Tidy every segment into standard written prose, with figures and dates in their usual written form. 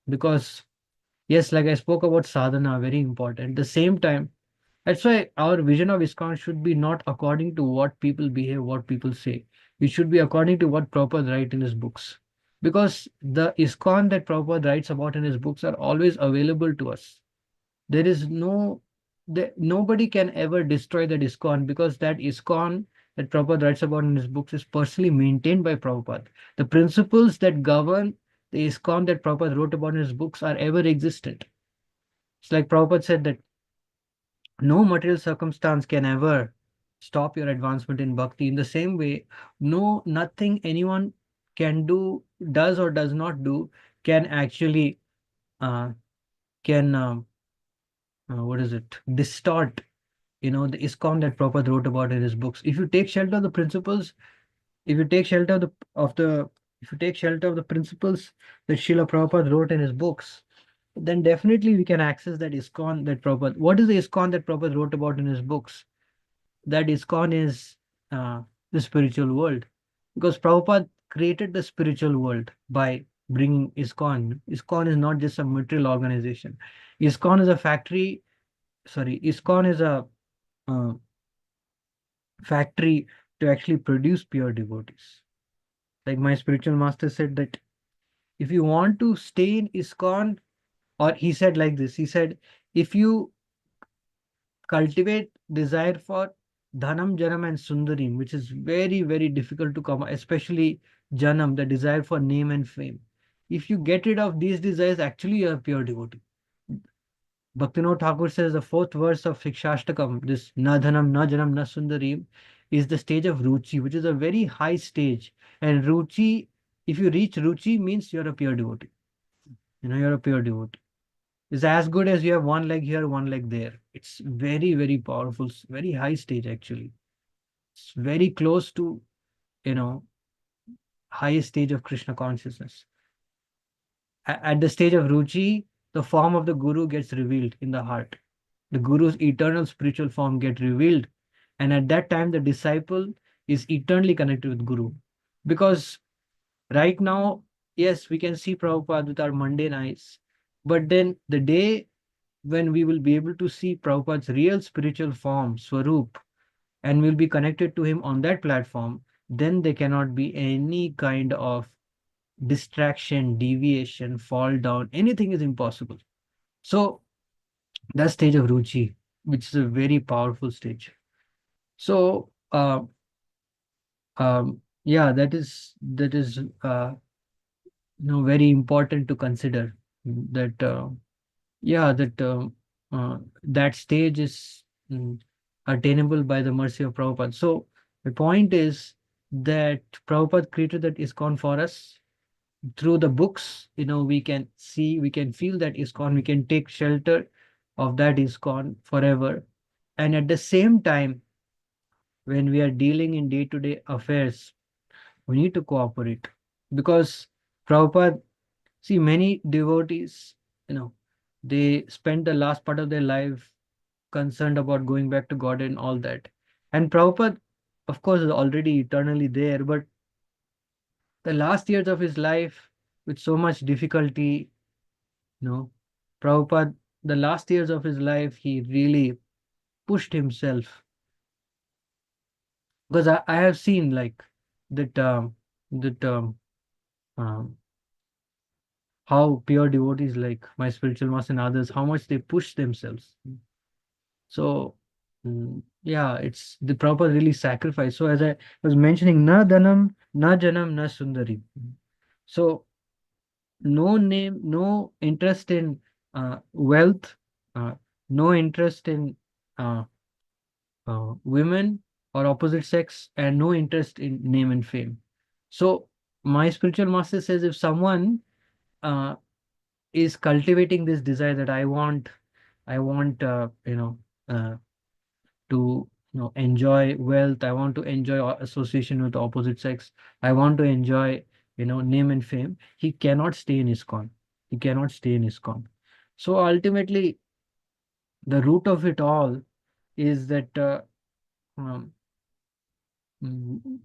Because yes, like I spoke about sadhana, very important. At the same time, that's why our vision of ISKCON should be not according to what people behave, what people say. It should be according to what Prabhupada write in his books. Because the ISKCON that Prabhupada writes about in his books are always available to us. There is nobody can ever destroy that ISKCON, because that ISKCON that Prabhupada writes about in his books is personally maintained by Prabhupada. The principles that govern the ISKCON that Prabhupada wrote about in his books are ever existent. It's like Prabhupada said that no material circumstance can ever stop your advancement in bhakti. In the same way, nothing anyone can do, does or does not do, can actually uh, can what is it, distort, the ISKCON that Prabhupada wrote about in his books. If you take shelter of the principles, if you take shelter of the if you take shelter of the principles that Srila Prabhupada wrote in his books, then definitely we can access that ISKCON that Prabhupada. What is the ISKCON that Prabhupada wrote about in his books? That ISKCON is the spiritual world, because Prabhupada created the spiritual world by bringing ISKCON. ISKCON is not just a material organization. ISKCON is a factory. Sorry, ISKCON is a uh, factory to actually produce pure devotees. Like my spiritual master said that if you want to stay in ISKCON, or he said like this, he said, if you cultivate desire for Dhanam, Janam, and Sundarim, which is very, very difficult to come, especially Janam, the desire for name and fame. If you get rid of these desires, actually you are pure devotee. Bhaktivinoda Thakur says the fourth verse of Shikshashtakam, this Na Dhanam, Na Janam, Na Sundarim, is the stage of Ruchi, which is a very high stage. And Ruchi, if you reach Ruchi, means you're a pure devotee. You're a pure devotee. It's as good as you have one leg here, one leg there. It's very, very powerful, very high stage actually. It's very close to, you know, highest stage of Krishna consciousness. At the stage of Ruchi, the form of the Guru gets revealed in the heart. The Guru's eternal spiritual form gets revealed. And at that time, the disciple is eternally connected with Guru. Because right now, yes, we can see Prabhupada with our mundane eyes. But then the day when we will be able to see Prabhupada's real spiritual form, Swarup, and we'll be connected to him on that platform, then there cannot be any kind of distraction, deviation, fall down. Anything is impossible. So that stage of Ruchi, which is a very powerful stage. So yeah, that is very important to consider that yeah that that stage is attainable by the mercy of Prabhupada. So the point is that Prabhupada created that ISKCON for us through the books. We can see, we can feel that ISKCON, we can take shelter of that ISKCON forever. And at the same time, when we are dealing in day-to-day affairs, we need to cooperate, because Prabhupada, see, many devotees, they spend the last part of their life concerned about going back to God and all that. And Prabhupada, of course, is already eternally there, but the last years of his life, with so much difficulty, you know, Prabhupada, the last years of his life, he really pushed himself. Because I have seen like that that um, how pure devotees like my spiritual master and others, how much they push themselves. So yeah, it's the proper really sacrifice. So as I was mentioning, na dhanam, na janam, na sundari. So no name, no interest in wealth, uh, no interest in uh, women or opposite sex, and no interest in name and fame. So my spiritual master says if someone uh, is cultivating this desire that I want to enjoy wealth, I want to enjoy association with the opposite sex, I want to enjoy name and fame, he cannot stay in ISKCON. He cannot stay in ISKCON. So ultimately, the root of it all is that um, mm,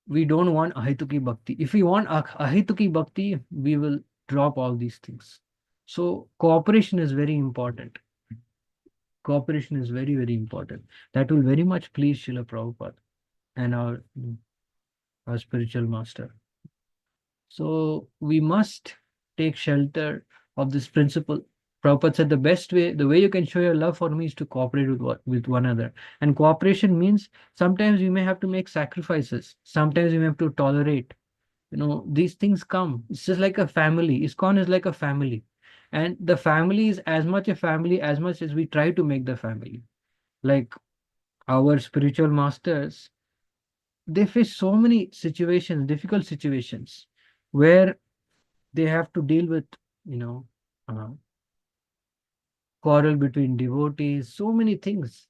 We don't want ahituki bhakti. If we want ahituki bhakti, we will drop all these things. So cooperation is very important. Cooperation is very, very important. That will very much please Srila Prabhupada and our spiritual master. So we must take shelter of this principle. Prabhupada said the best way, the way you can show your love for me is to cooperate with one another. And cooperation means sometimes we may have to make sacrifices. Sometimes we may have to tolerate. These things come. It's just like a family. ISKCON is like a family. And the family is as much a family as much as we try to make the family. Like our spiritual masters, they face so many situations, difficult situations, where they have to deal with, you know, uh, quarrel between devotees, so many things.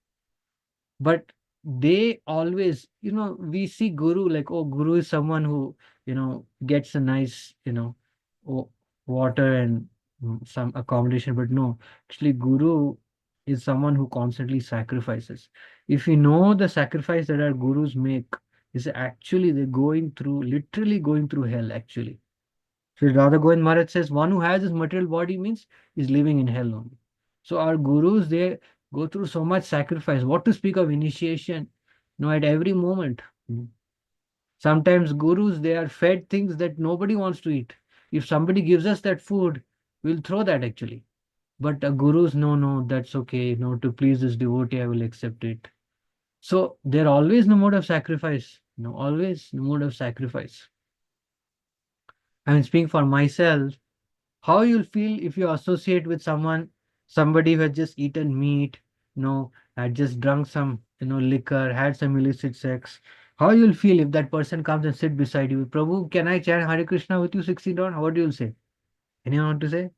But they always, we see Guru like, oh, Guru is someone who, gets a nice, water and some accommodation. But no, actually, Guru is someone who constantly sacrifices. If you know the sacrifice that our gurus make, is actually they're going through, literally going through hell, actually. So Radha Govind Maharaj says one who has this material body means is living in hell only. So our gurus, they go through so much sacrifice. What to speak of initiation? At every moment. Sometimes gurus, they are fed things that nobody wants to eat. If somebody gives us that food, we'll throw that actually. But gurus, no, no, that's okay. No, to please this devotee, I will accept it. So they're always in the mode of sacrifice. Always in the mode of sacrifice. I mean, speaking for myself, how you'll feel if you associate with somebody who has just eaten meat, had just drunk some, liquor, had some illicit sex. How you'll feel if that person comes and sit beside you? Prabhu, can I chant Hare Krishna with you 60 down? What do you say? Anyone want to say?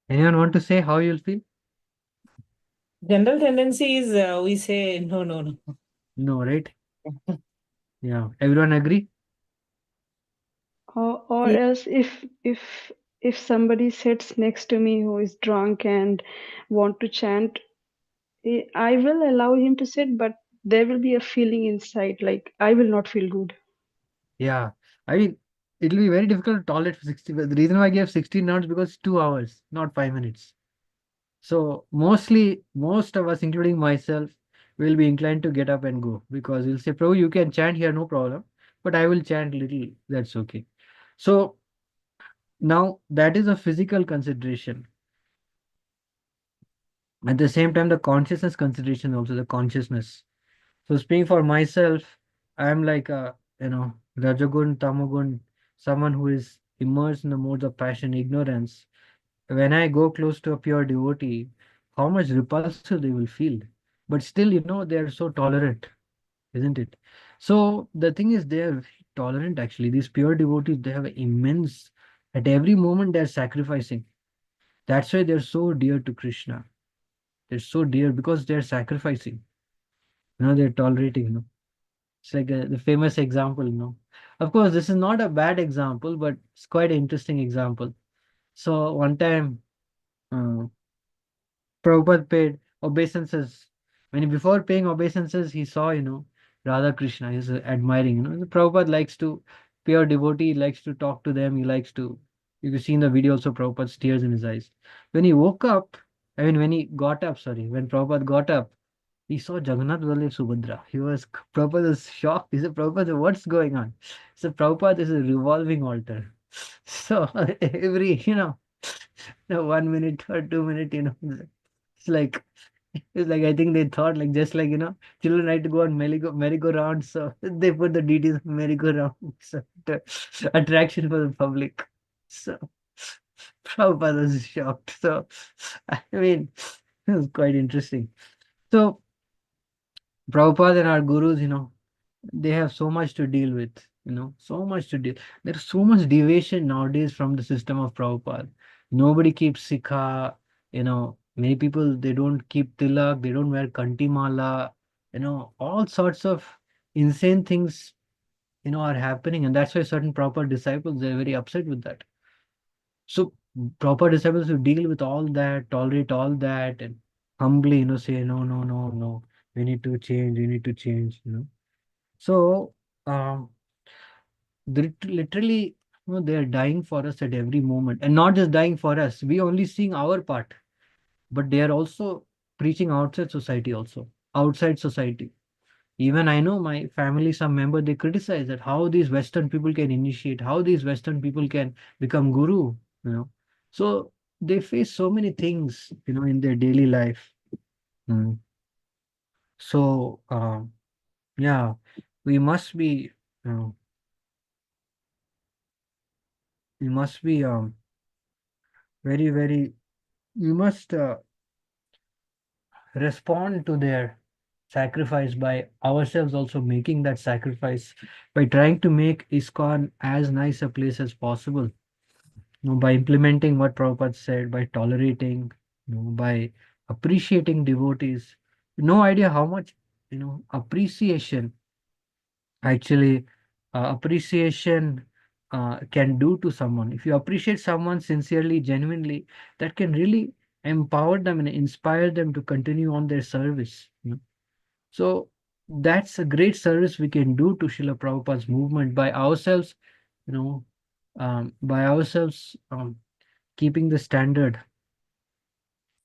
Anyone want to say how you'll feel? General tendency is we say no, no, no. No, right? Yeah. Everyone agree? Or else if somebody sits next to me who is drunk and want to chant, I will allow him to sit, but there will be a feeling inside like I will not feel good. Yeah. I mean, it'll be very difficult to tolerate for 60. But the reason why I gave 16 rounds because it's 2 hours, not 5 minutes. So most of us, including myself, will be inclined to get up and go because we'll say, Prabhu, you can chant here, no problem, but I will chant little. That's okay. So now that is a physical consideration. At the same time, the consciousness consideration also the consciousness. So speaking for myself, I'm like a Rajagun, Tamagun, someone who is immersed in the modes of passion, ignorance. When I go close to a pure devotee, how much repulsive they will feel. But still, they are so tolerant, isn't it? So the thing is, they are very tolerant actually. These pure devotees, they have immense, at every moment, they're sacrificing. That's why they're so dear to Krishna. They're so dear because they're sacrificing. They're tolerating, It's like the famous example, Of course, this is not a bad example, but it's quite an interesting example. So one time, uh, Prabhupada paid obeisances. Before paying obeisances, he saw, Radha Krishna. He's admiring, Prabhupada likes to, pure devotee, likes to talk to them. He likes to, you can see in the video also, Prabhupada's tears in his eyes. When he woke up, when he got up, sorry, when Prabhupada got up, he saw Jagannath Vallabh Subhadra. Prabhupada was shocked. He said, Prabhupada, what's going on? He said, Prabhupada, this is a revolving altar. So every, 1 minute or 2 minute, it's like it's like I think they thought like just like children like to go on merry-go-round, so they put the details of merry-go-round so attraction for the public. So Prabhupada was shocked. So I mean it was quite interesting. So Prabhupada and our gurus, they have so much to deal with, so much to deal. There's so much deviation nowadays from the system of Prabhupada. Nobody keeps sikha, many people, they don't keep tilak, they don't wear kanti mala, all sorts of insane things are happening, and that's why certain proper disciples, they're very upset with that. So proper disciples who deal with all that, tolerate all that, and humbly, say, no, no, no, no, we need to change, we need to change. So um, literally, they are dying for us at every moment, and not just dying for us. We only seeing our part, but they are also preaching outside society, also outside society. Even I know my family, some member, they criticize that how these Western people can initiate, how these Western people can become guru, you know. So they face so many things, in their daily life. Mm. So yeah, we must be, you know, we must be very, very, we must respond to their sacrifice by ourselves also making that sacrifice, by trying to make ISKCON as nice a place as possible, by implementing what Prabhupada said, by tolerating, by appreciating devotees. No idea how much, appreciation actually, appreciation can do to someone. If you appreciate someone sincerely, genuinely, that can really empower them and inspire them to continue on their service. So that's a great service we can do to Srila Prabhupada's movement by ourselves, you know, by ourselves keeping the standard,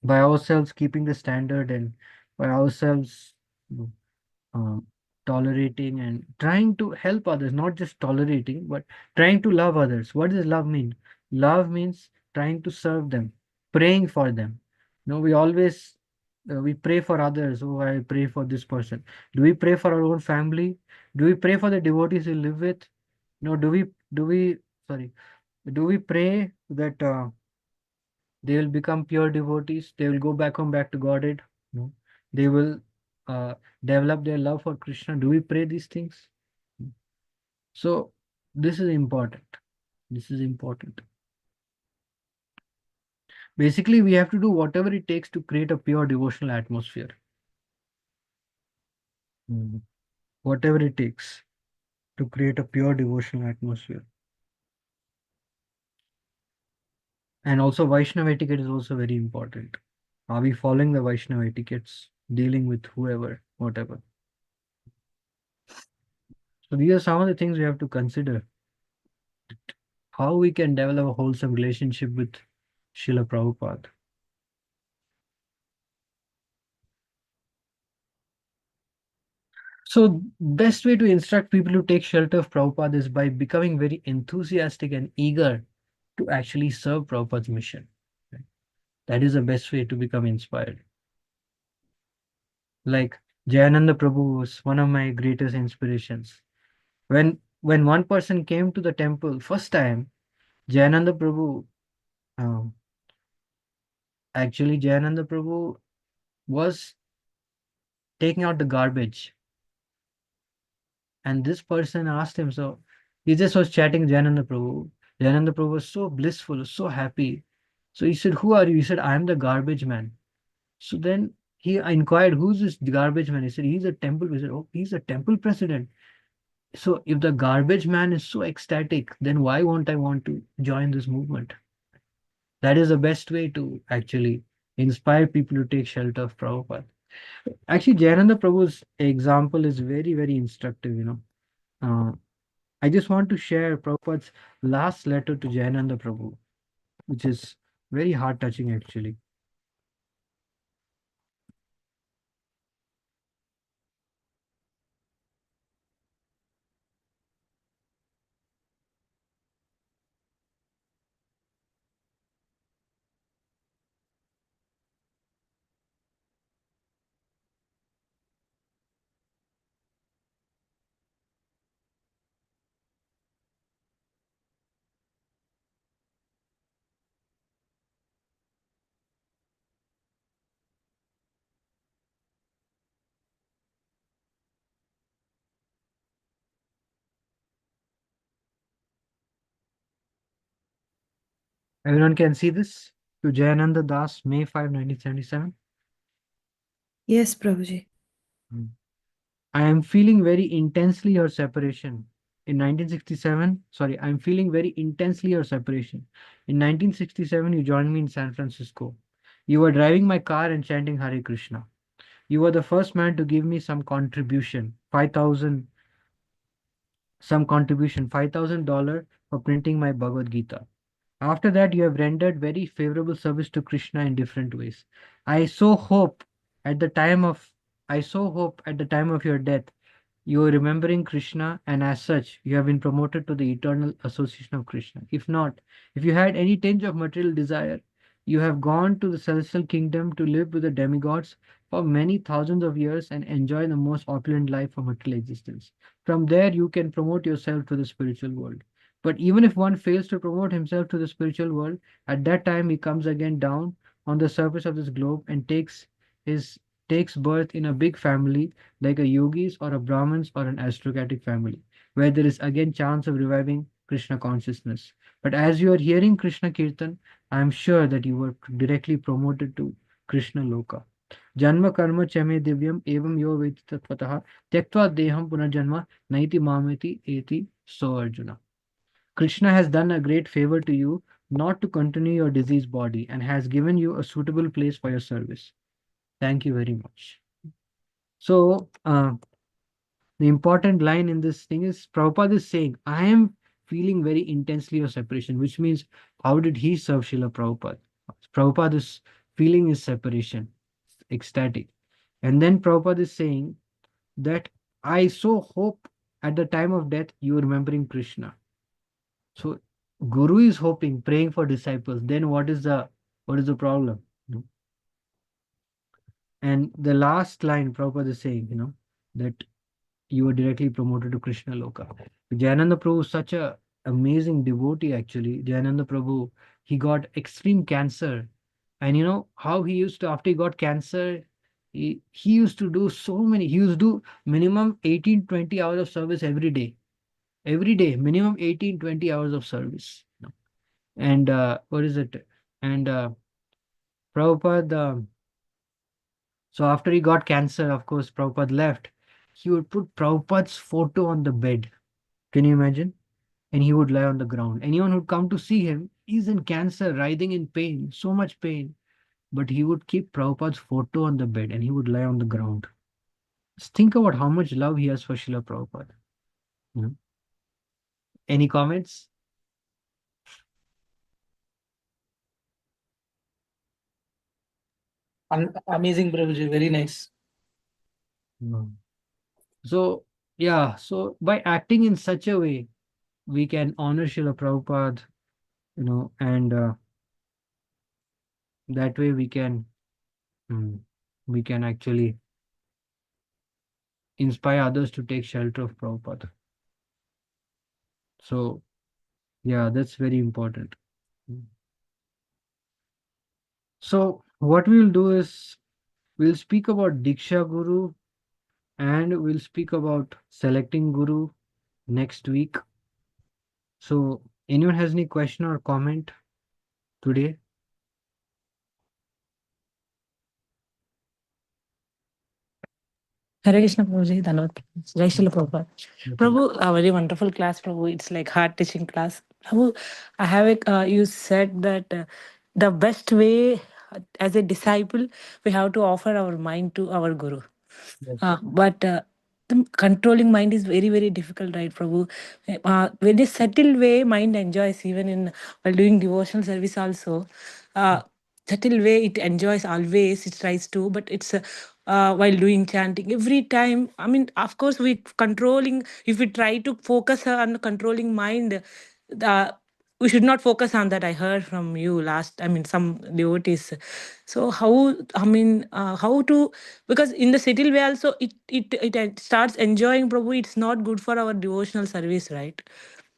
by ourselves keeping the standard, and by ourselves, you know, um, tolerating and trying to help others, not just tolerating, but trying to love others. What does love mean? Love means trying to serve them, praying for them. We always we pray for others. Oh, I pray for this person. Do we pray for our own family? Do we pray for the devotees we live with? No, do we sorry, do we pray that they will become pure devotees, they will go back home, back to Godhead? No, they will uh, develop their love for Krishna. Do we pray these things? So this is important. This is important. Basically, we have to do whatever it takes to create a pure devotional atmosphere. Mm. Whatever it takes to create a pure devotional atmosphere. And also Vaishnava etiquette is also very important. Are we following the Vaishnava etiquettes, dealing with whoever, whatever? So these are some of the things we have to consider. How we can develop a wholesome relationship with Srila Prabhupada. So best way to instruct people to take shelter of Prabhupada is by becoming very enthusiastic and eager to actually serve Prabhupada's mission. Right? That is the best way to become inspired. Like Jayananda Prabhu was one of my greatest inspirations. When one person came to the temple first time, Jayananda Prabhu, um, actually Jayananda Prabhu was taking out the garbage, and this person asked him. So he just was chatting Jayananda Prabhu. Jayananda Prabhu was so blissful, so happy. So he said, "Who are you?" He said, "I am the garbage man." So then he inquired, "Who's this garbage man?" He said, "He's a temple." He said, "Oh, he's a temple president." So if the garbage man is so ecstatic, then why won't I want to join this movement? That is the best way to actually inspire people to take shelter of Prabhupada. Actually, Jayananda Prabhu's example is very, very instructive. Uh, I just want to share Prabhupada's last letter to Jayananda Prabhu, which is very heart touching actually. Everyone can see this? To Jayananda Das, May 5, 1977. Yes, Prabhuji. I am feeling very intensely your separation. in 1967, sorry, I'm feeling very intensely your separation. In 1967, you joined me in San Francisco. You were driving my car and chanting Hare Krishna. You were the first man to give me some contribution, 5,000, $5,000 for printing my Bhagavad Gita. After that, you have rendered very favorable service to Krishna in different ways. I so hope at the time of I so hope at the time of your death you are remembering Krishna, and as such, you have been promoted to the eternal association of Krishna. If not, if you had any tinge of material desire, you have gone to the celestial kingdom to live with the demigods for many thousands of years and enjoy the most opulent life of material existence. From there, you can promote yourself to the spiritual world. But even if one fails to promote himself to the spiritual world, at that time he comes again down on the surface of this globe and his takes birth in a big family like a yogis or a Brahmins or an aristocratic family, where there is again chance of reviving Krishna consciousness. But as you are hearing Krishna Kirtan, I am sure that you were directly promoted to Krishna Loka. Janma karma chame divyam evam yo veti tattvataha tyaktva deham punarjanma naiti mameti eti so Arjuna. Krishna has done a great favor to you not to continue your diseased body and has given you a suitable place for your service. Thank you very much. So, the important line in this thing is Prabhupada is saying, I am feeling very intensely of separation, which means how did he serve Srila Prabhupada? Prabhupada is feeling his separation, ecstatic. And then Prabhupada is saying that I so hope at the time of death you are remembering Krishna. So Guru is hoping, praying for disciples. Then what is the problem? And the last line Prabhupada is saying, that you were directly promoted to Krishna Loka. Jayananda Prabhu is such a amazing devotee actually. Jayananda Prabhu, he got extreme cancer. And you know how he used to, after he got cancer, he used to do so many, he used to do minimum 18-20 hours of service every day. Every day, minimum 18-20 hours of service. And what is it? And Prabhupada, so after he got cancer, of course, Prabhupada left. He would put Prabhupada's photo on the bed. Can you imagine? And he would lie on the ground. Anyone who'd come to see him, he's in cancer, writhing in pain, so much pain. But he would keep Prabhupada's photo on the bed and he would lie on the ground. Just think about how much love he has for Srila Prabhupada. You know? Any comments? Amazing, Prabhuji. Very nice. No. So, yeah, so by acting in such a way, we can honor Srila Prabhupada, and that way we can actually inspire others to take shelter of Prabhupada. So, yeah, that's very important. So, what we'll do is we'll speak about Diksha Guru and we'll speak about selecting Guru next week. So, anyone has any question or comment today? Hare Krishna, Prabhuji. Dhanavad. Jai Srila Prabhupada. Okay. Prabhu, a very wonderful class, Prabhu. It's like heart-touching class. Prabhu, I have you said that the best way as a disciple, we have to offer our mind to our Guru. Yes. But the controlling mind is very, very difficult, right, Prabhu? Very subtle way, mind enjoys even in while doing devotional service also. Subtle way, it enjoys always. It tries to, but it's while doing chanting every time. I mean, of course, we controlling. If we try to focus on controlling mind, the we should not focus on that. I heard from you last, I mean, some devotees. So how, I mean, how to, because in the settled way also, it starts enjoying Prabhu. It's not good for our devotional service, right?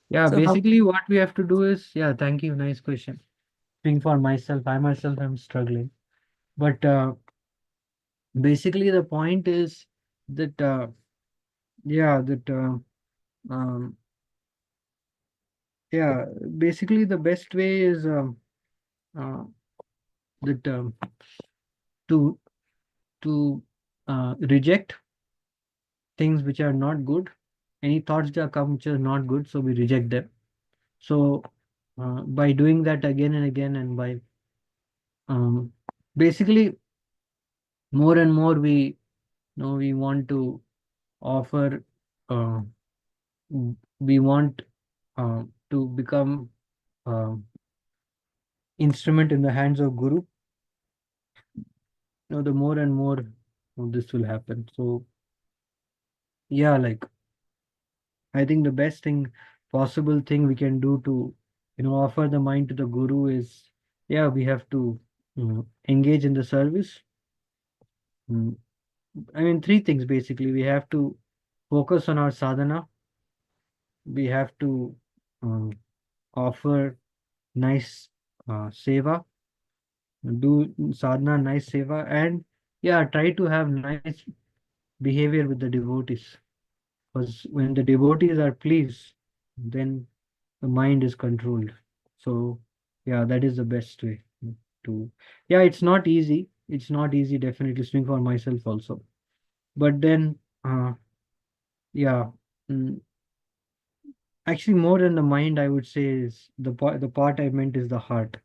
Yeah, So how? basically what we have to do is, yeah, thank you. Nice question. Think for myself, I myself am struggling. But basically the point is that, yeah, that, um, yeah, basically the best way is uh, that to reject things which are not good any thoughts that come which are not good, so we reject them. So by doing that again and again, and by um, basically more and more we want to offer, uh, we want to become uh, instrument in the hands of Guru. The more and more this will happen. So yeah, like I think the best thing, possible thing we can do to offer the mind to the Guru is, yeah, we have to engage in the service. Mm, I mean, three things basically. We have to focus on our sadhana. We have to um, offer nice seva, do sadhana, nice seva, and yeah, try to have nice behavior with the devotees. Because when the devotees are pleased, then the mind is controlled. So yeah, that is the best way to. Yeah, it's not easy. It's not easy, definitely, speaking for myself also. But then, yeah, mm, actually, more than the mind, I would say is the part I meant is the heart.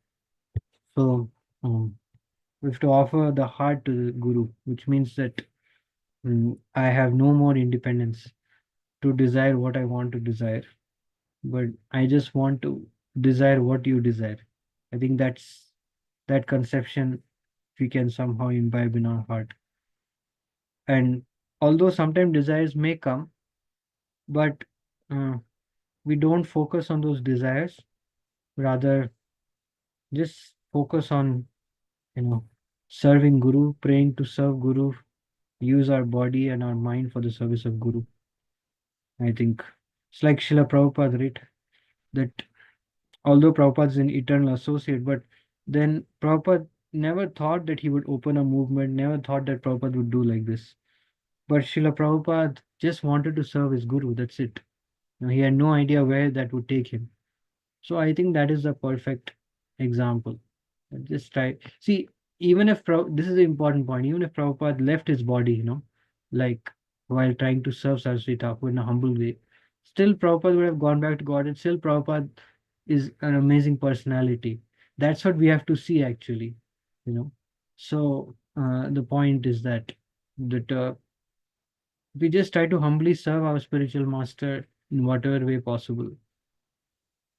So we have to offer the heart to the Guru, which means that I have no more independence to desire what I want to desire, but I just want to desire what you desire. I think that conception we can somehow imbibe in our heart. And although sometimes desires may come, but uh, we don't focus on those desires, rather just focus on, serving Guru, praying to serve Guru, use our body and our mind for the service of Guru. I think it's like Srila Prabhupada, right? That although Prabhupada is an eternal associate, but then Prabhupada never thought that he would open a movement, never thought that Prabhupada would do like this. But Srila Prabhupada just wanted to serve his Guru, that's it. He had no idea where that would take him. So I think that is the perfect example. Just try. See, even if this is the important point, even if Prabhupada left his body, like while trying to serve Saraswati Thakur in a humble way, still Prabhupada would have gone back to God, and still Prabhupada is an amazing personality. That's what we have to see actually, you know. So the point is that we just try to humbly serve our spiritual master in whatever way possible,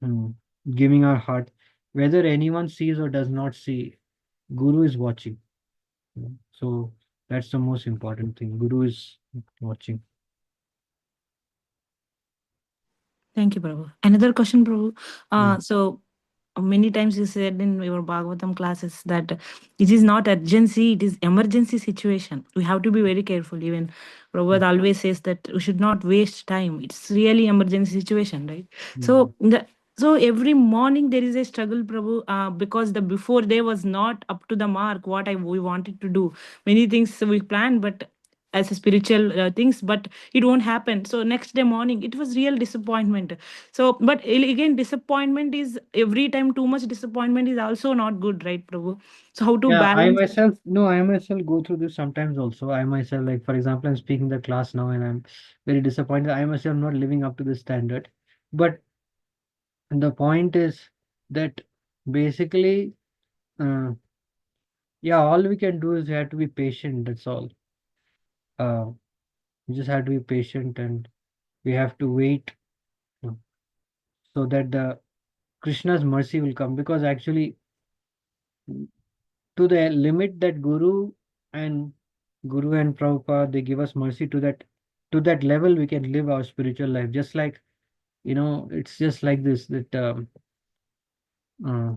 mm, giving our heart, whether anyone sees or does not see. Guru is watching. So that's the most important thing. Guru is watching. Thank you, Prabhu. Another question, Prabhu. Mm. So many times you said in your Bhagavatam classes that it is not urgency, it is emergency situation. We have to be very careful. Even Prabhupada always says that we should not waste time. It's really emergency situation, right? Mm. So every morning there is a struggle, Prabhu, because the before day was not up to the mark what we wanted to do. Many things we planned, but as a spiritual things, but it won't happen. So next day morning it was real disappointment. So but again, disappointment is every time, too much disappointment is also not good, right, Prabhu? So how to Yeah, I balance? myself, no, I myself go through this sometimes also. I myself, like, for example, I'm speaking the class now and I'm very disappointed. I myself not living up to the standard. But the point is that basically, uh, yeah, all we can do is we have to be patient. That's all. We just have to be patient and we have to wait, uh, so that the Krishna's mercy will come. Because actually, to the limit that and Guru and Prabhupada they give us mercy, to that level we can live our spiritual life. Just like, it's just like this, that uh,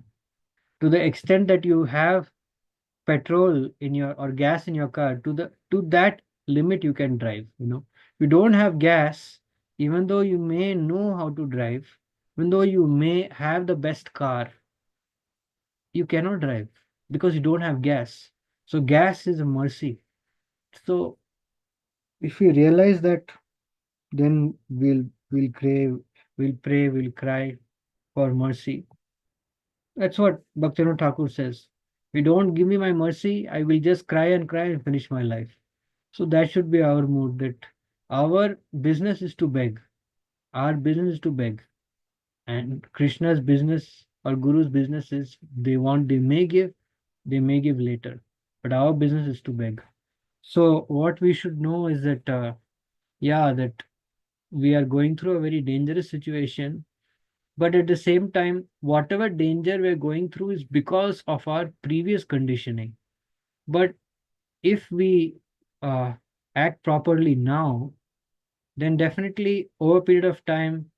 to the extent that you have petrol in your or gas in your car, to that limit you can drive. You don't have gas, even though you may know how to drive, even though you may have the best car, you cannot drive because you don't have gas. So gas is a mercy. So if we realize that, then we'll crave, we'll pray, we'll cry for mercy. That's what Bhaktivinoda Thakur says. If you don't give me my mercy, I will just cry and finish my life. So that should be our mood, that our business is to beg. Our business is to beg. And Krishna's business or Guru's business is they may give later. But our business is to beg. So what we should know is that, yeah, that we are going through a very dangerous situation. But at the same time, whatever danger we're going through is because of our previous conditioning. But if we uh, act properly now, then definitely over a period of time,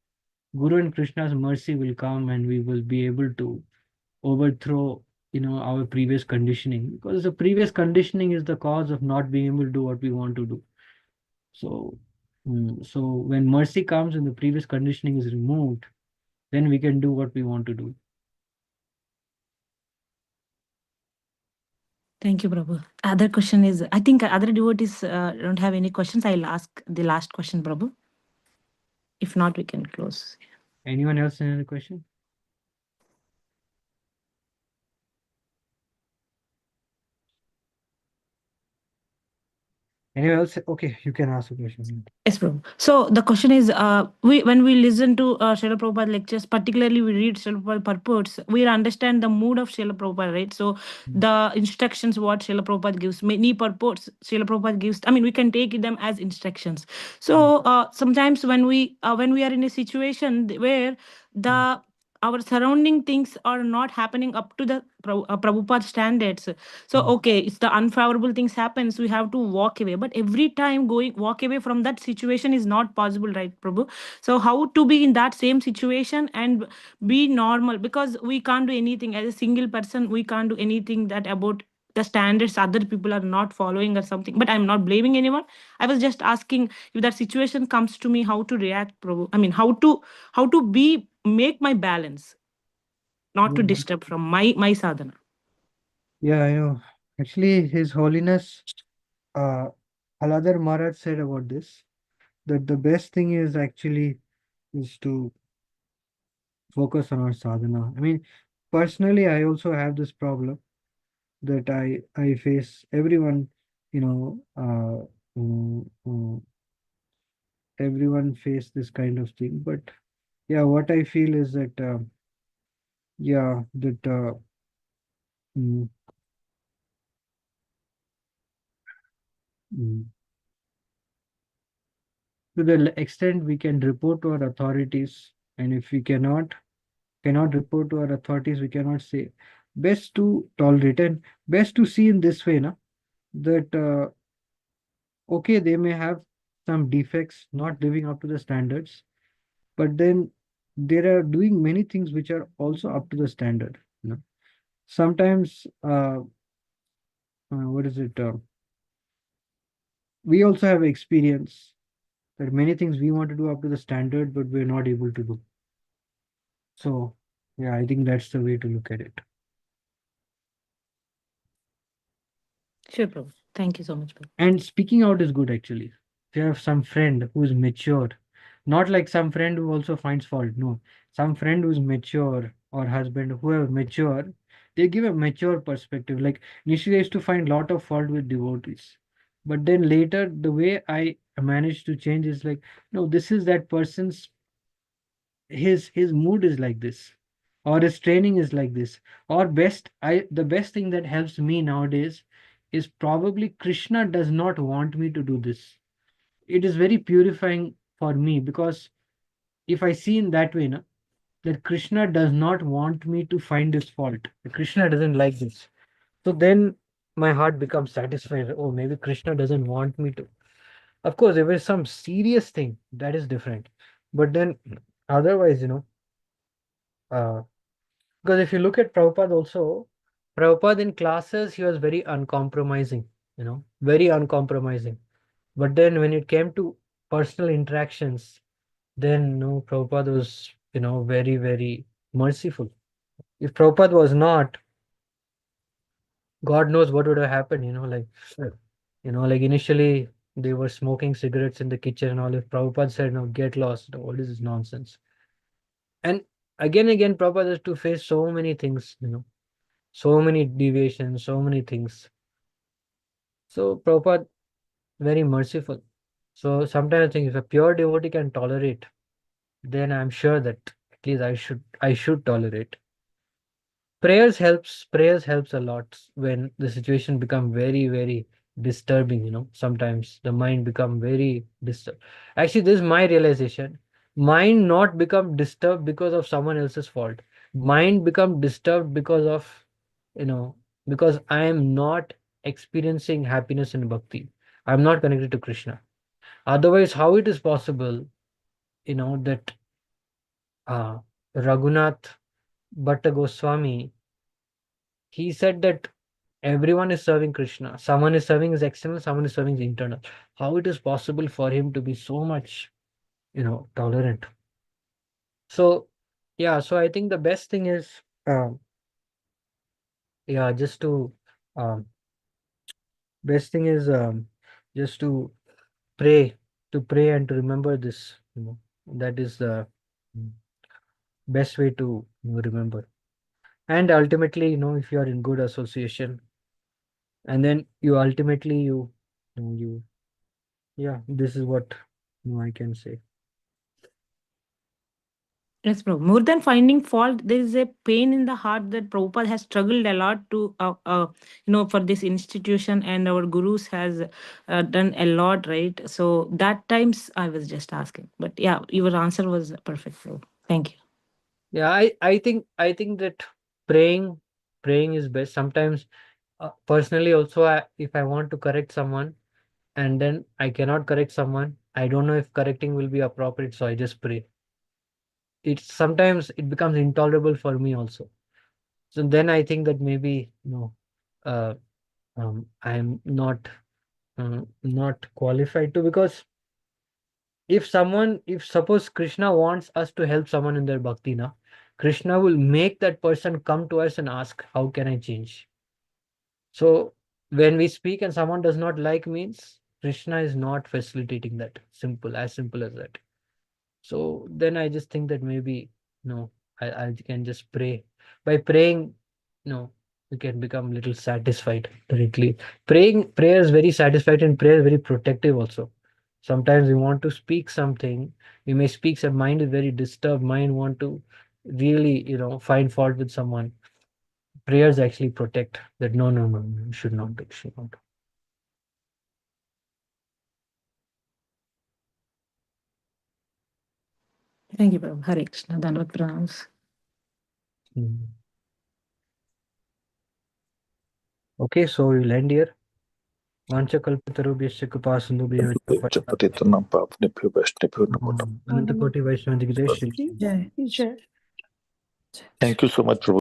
Guru and Krishna's mercy will come and we will be able to overthrow, our previous conditioning, because the previous conditioning is the cause of not being able to do what we want to do. So, so when mercy comes and the previous conditioning is removed, then we can do what we want to do. Thank you, Prabhu. Other question is, I think other devotees don't have any questions. I'll ask the last question, Prabhu. If not, we can close. Anyone else any other question? Anyone else? Okay, you can ask a question. Yes, Prabhu. So the question is, when we listen to Srila Prabhupada lectures, particularly we read Srila Prabhupada purports, we understand the mood of Srila Prabhupada, right? So the instructions what Srila Prabhupada gives, many purports Srila Prabhupada gives, I mean, we can take them as instructions. So sometimes when we are in a situation where the our surrounding things are not happening up to the Prabhupada standards. So okay, it's the unfavorable things happens. We have to walk away. But every time walk away from that situation is not possible, right, Prabhu? So how to be in that same situation and be normal? Because we can't do anything as a single person. We can't do anything that about the standards other people are not following or something. But I'm not blaming anyone. I was just asking if that situation comes to me, how to react, Prabhu. I mean, how to be make my balance, not to Yeah, disturb from my sadhana. yeah, I know. Actually, His Holiness uh, Haladar Maharaj said about this, that the best thing is to focus on our sadhana. I mean, personally, I also have this problem that I face. Everyone, you know, everyone face this kind of thing. But yeah, what I feel is that yeah, that mm, mm, to the extent we can report to our authorities, and if we cannot report to our authorities, we cannot say. Best to tolerate and best to see in this way, na, that okay, they may have some defects, not living up to the standards, but then they are doing many things which are also up to the standard. Sometimes, what is it? We also have experience that many things we want to do up to the standard, but we're not able to do. So, yeah, I think that's the way to look at it. Sure, Prabhu. Thank you so much, Prabhu. And speaking out is good actually. If you have some friend who is mature, not like some friend who also finds fault. No, some friend who's mature or husband who are mature, they give a mature perspective. Like initially, I used to find lot of fault with devotees, but then later the way I managed to change is like, no, this is that person's his mood is like this, or his training is like this, or the best thing that helps me nowadays is probably Krishna does not want me to do this. It is very purifying for me, because if I see in that way, na, that Krishna does not want me to find this fault, Krishna doesn't like this, so then my heart becomes satisfied. Oh, maybe Krishna doesn't want me to. Of course, if it's some serious thing, that is different, but then otherwise, uh, because if you look at Prabhupada also, Prabhupada in classes, he was very uncompromising, very uncompromising. But then when it came to personal interactions, then no, Prabhupada was, very, very merciful. If Prabhupada was not, God knows what would have happened, like initially they were smoking cigarettes in the kitchen and all. If Prabhupada said, no, get lost, all this is nonsense. And again, Prabhupada has to face so many things, so many deviations, so many things. So Prabhupada very merciful. So sometimes I think if a pure devotee can tolerate, then I'm sure that at least I should tolerate. Prayers helps a lot when the situation become very, very disturbing, sometimes the mind become very disturbed. Actually, this is my realization. Mind not become disturbed because of someone else's fault. Mind become disturbed because of, you know because I am not experiencing happiness in bhakti. I'm not connected to Krishna. Otherwise, how it is possible, that uh Raghunath Bhatta Goswami, he said that everyone is serving Krishna. Someone is serving his external, someone is serving his internal. How it is possible for him to be so much, tolerant? So, yeah, so I think the best thing is, yeah, um, best thing is, just pray, to pray and to remember this, that is the mm, best way to remember. And ultimately, if you are in good association, and then you ultimately, yeah, this is what I can say. Yes, bro. More than finding fault, there is a pain in the heart that Prabhupada has struggled a lot to, for this institution, and our gurus has done a lot, right? So that times I was just asking, but yeah, your answer was perfect, bro. Thank you. Yeah, I think that praying is best. Sometimes, personally also, if I want to correct someone and then I cannot correct someone, I don't know if correcting will be appropriate, so I just pray. Sometimes it becomes intolerable for me also. So then I think that maybe, uh, I'm not qualified to, because if suppose Krishna wants us to help someone in their bhakti, na, Krishna will make that person come to us and ask, how can I change? So when we speak and someone does not like, means Krishna is not facilitating that. Simple as that. So then I just think that maybe, no, I can just pray. By praying, you can become little satisfied directly. Prayer is very satisfied, and prayer is very protective also. Sometimes we want to speak something, we may speak, some mind is very disturbed, mind want to really, find fault with someone. Prayers actually protect that. No, no, no, no, you should not do, should not do. Thank you, Prabhu. Hare Krishna. Dandavat pranams. Mm. Okay, so we'll end here. वाञ्छकल्पतरुभ्यश्च कृपासिन्धुभ्यश्च पतितनां पावनेभ्यो वैष्णवेभ्यो नमो नमः. अनन्तकोटिवैष्णवदिग्गजस्य Jai. Jai. Thank you so much, Prabhu.